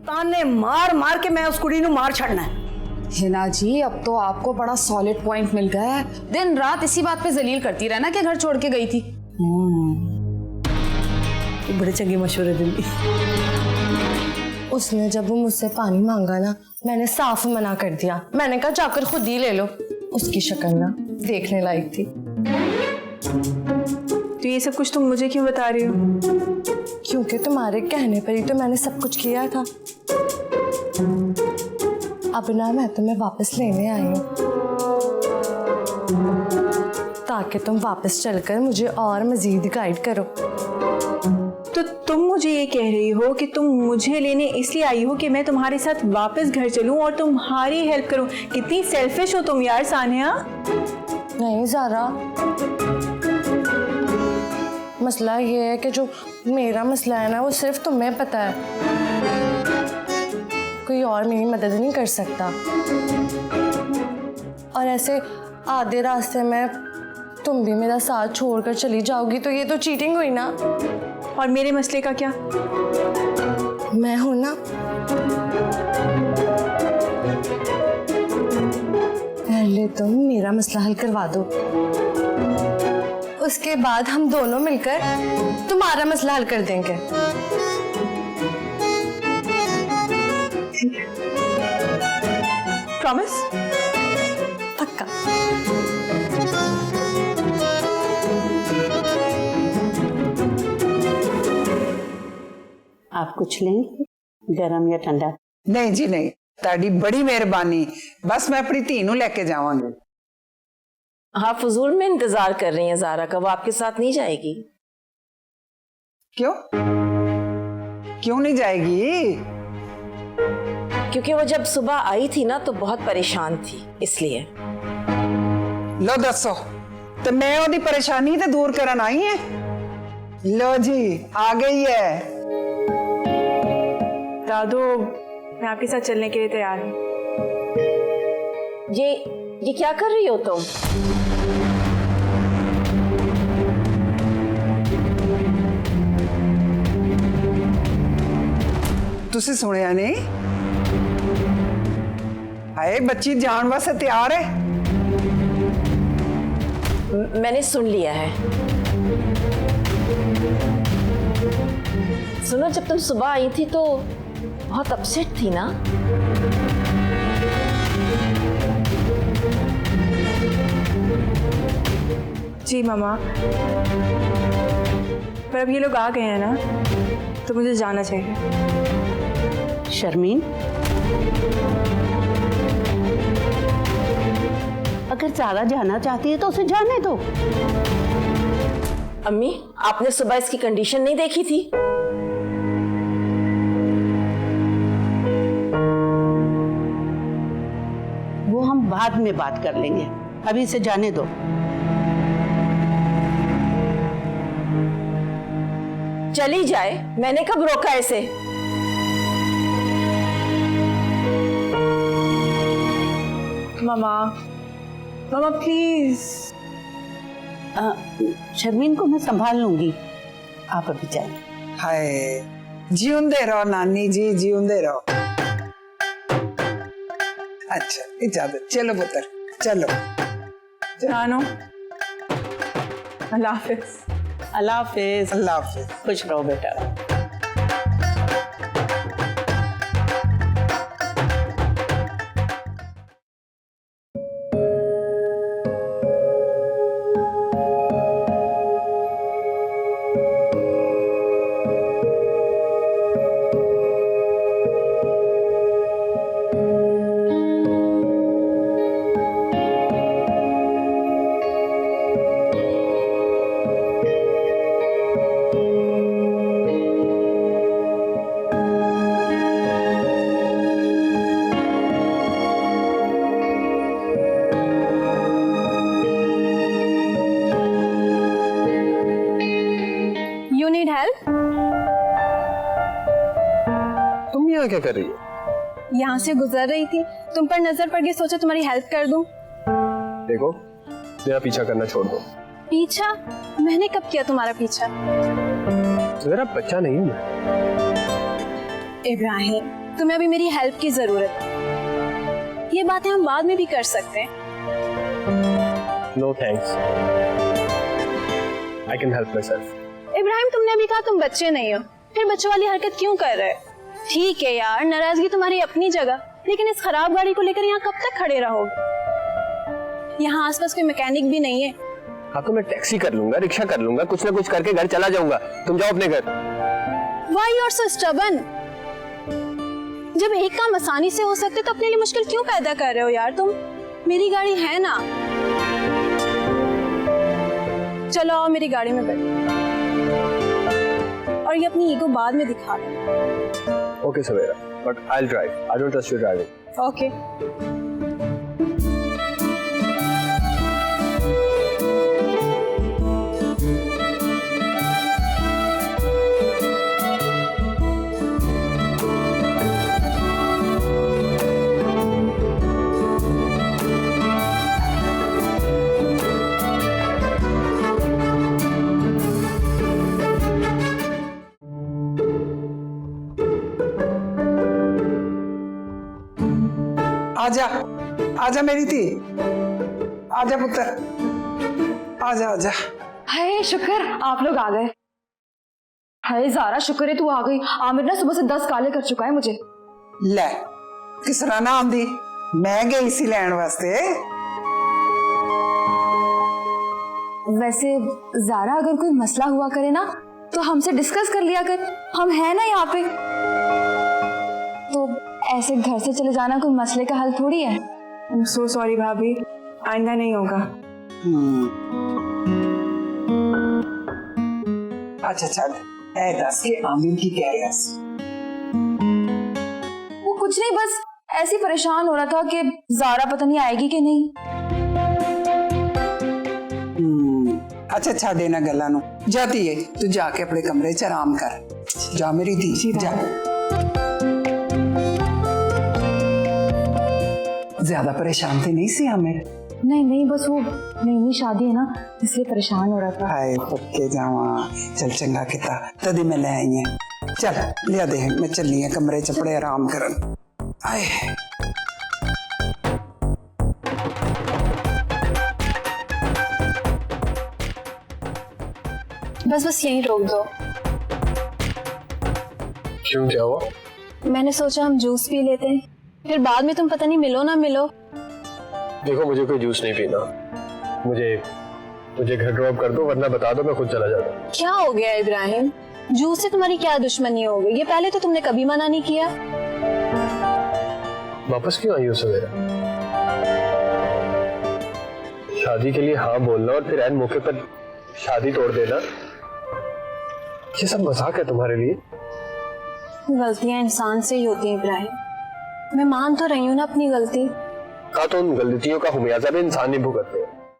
ताने मार मार के मैं उस कुड़ी नू मार छड़ना है। हिना जी, अब तो आपको बड़ा सॉलिड पॉइंट मिल गया है। दिन रात इसी बात पे जलील करती रहना कि घर छोड़ के गई थी। बड़े चंगे मशवरे देंगी। उसने जब वो मुझसे पानी मांगा ना, मैंने साफ मना कर दिया। मैंने कहा जाकर खुद ही ले लो। उसकी शक्ल ना देखने लायक थी। तो ये सब कुछ तुम मुझे क्यों बता रही हो? क्योंकि तुम्हारे कहने पर ही तो मैंने सब कुछ किया था। अब ना मैं तुम्हें वापस लेने आई हूँ ताकि तुम वापस चलकर मुझे और मजीद गाइड करो। तो तुम मुझे ये कह रही हो कि तुम मुझे लेने इसलिए आई हो कि मैं तुम्हारे साथ वापस घर चलूं और तुम्हारी हेल्प करूं? कितनी सेल्फिश हो तुम यार सानिया। नहीं ज़ारा, मसला ये है कि जो मेरा मसला है ना वो सिर्फ तुम्हें पता है, कोई और मेरी मदद नहीं कर सकता। और ऐसे आधे रास्ते में तुम भी मेरा साथ छोड़कर चली जाओगी तो ये तो चीटिंग हुई ना। और मेरे मसले का क्या? मैं हूं ना। पहले तुम मेरा मसला हल करवा दो, उसके बाद हम दोनों मिलकर तुम्हारा मसला हल कर देंगे। प्रॉमिस? पक्का। आप कुछ लेंगे, गरम या ठंडा? नहीं जी नहीं, ताड़ी बड़ी मेहरबानी। बस मैं अपनी धी नू लेके जावांगी। हाँ, फजूल में इंतजार कर रही हैं ज़ारा का, वो आपके साथ नहीं जाएगी। क्यों क्यों नहीं जाएगी? क्योंकि वो जब सुबह आई थी ना तो बहुत परेशान थी, इसलिए। लो दसो, तो मैं ओदी परेशानी ते दूर करन आई है। लो जी, आ गई है। दादू, मैं आपके साथ चलने के लिए तैयार हूँ। ये क्या कर रही हो तुम? तुसी सुनिया नहीं? हाय, बच्ची जान वास्ते तैयार है। मैंने सुन लिया है। सुनो, जब तुम सुबह आई थी तो बहुत अपसेट थी ना? जी मामा, पर अब ये लोग आ गए हैं ना, तो मुझे जाना चाहिए। शर्मीन, अगर ज़ारा जाना चाहती है तो उसे जाने दो। अम्मी, आपने सुबह इसकी कंडीशन नहीं देखी थी? वो हम बाद में बात कर लेंगे, अभी इसे जाने दो। चली जाए, मैंने कब रोका इसे? मामा, मामा प्लीज। शर्मीन को मैं संभाल लूंगी, आप अभी जाइए। हाय, जीउंदे रहो नानी जी, जीउंदे रहो। अच्छा, इजाजत। चलो पुत्र, चलो। जानो, अल्लाह हाफिज। अल्लाह हाफिज। अल्लाह हाफिज। खुश रहो बेटा। तुम यहाँ क्या कर रही हो? यहाँ से गुजर रही थी, तुम पर नजर पड़ गई, सोचा तुम्हारी हेल्प कर दूं। देखो, मेरा पीछा करना छोड़ दो। पीछा? मैंने कब किया तुम्हारा पीछा? मेरा बच्चा नहीं हूँ मैं। इब्राहिम, तुम्हें अभी मेरी हेल्प की जरूरत है। ये बातें हम बाद में भी कर सकते हैं। No thanks, I can help myself. Ibrahim, तुमने अभी कहा तुम बच्चे नहीं हो, फिर बच्चों वाली हरकत क्यों कर रहे हो? ठीक है यार, नाराजगी तुम्हारी अपनी जगह, लेकिन इस खराब गाड़ी को लेकर यहाँ कब तक खड़े रहोगे? यहाँ आसपास कोई मैकेनिक भी नहीं है। हाँ तो मैं टैक्सी कर लूंगा, रिक्शा कर लूंगा, कुछ ना कुछ करके घर चला जाऊंगा। तुम जाओ अपने घर। Why you are so stubborn? जब एक काम आसानी से हो सकते तो अपने लिए मुश्किल क्यों पैदा कर रहे हो यार तुम? मेरी गाड़ी है ना, चलो आओ मेरी गाड़ी में बैठो, और ये अपनी ईगो बाद में दिखा दो। Okay Savera, but I will drive. I don't trust you driving. Okay. आजा आजा मेरी थी, आजा पुत्र, आजा आजा। हाय शुक्र आप लोग आ गए। हाय ज़ारा, शुक्र है तू आ गई। आमिर ना सुबह से 10 काले कर चुका है मुझे। ले किस तरह ना आंदी, मैं गई सी लैंड वास्ते। वैसे ज़ारा, अगर कोई मसला हुआ करे ना तो हमसे डिस्कस कर लिया कर, हम हैं ना यहाँ पे। तो ऐसे घर से चले जाना कोई मसले का हल थोड़ी है। I'm so sorry भाभी, आइंदा नहीं होगा। अच्छा चल, ऐ दस के आमिर की कह रहा है। वो कुछ नहीं, बस ऐसे परेशान हो रहा था कि ज़ारा पता नहीं आएगी कि नहीं। अच्छा छा देना गला नु, जाती है तू जाके अपने कमरे च आराम कर। जा मेरी धी, जा। ज्यादा परेशान थे नहीं सी आमिर? नहीं नहीं, बस वो नई नई शादी है ना, इसलिए परेशान हो रहा था। हाय पक्के जावा, चल चंगा किता तदी मैं ले आई है। चल लिया दे, मैं चली है कमरे च पड़े आराम करन। आए बस बस यहीं रोक दो। क्यों, क्या हुआ? मैंने सोचा हम जूस पी लेते हैं, फिर बाद में तुम पता नहीं मिलो ना मिलो। देखो मुझे कोई जूस नहीं पीना, मुझे घर ड्रॉप कर दो, वरना बता दो मैं खुद चला जाता। क्या हो गया इब्राहिम, जूस से तुम्हारी क्या दुश्मनी हो गई? ये पहले तो तुमने कभी मना नहीं किया। वापस क्यों आई हो सवेरा? शादी के लिए हाँ बोलना और फिर ऐन मौके पर शादी तोड़ देना, ये सब मजाक है तुम्हारे लिए? गलतियां इंसान से ही होती हैं इब्राहिम, मैं मान तो रही हूँ ना अपनी गलती। हाँ तो उन गलतियों का खुमियाजा भी इंसान नहीं भुगतते।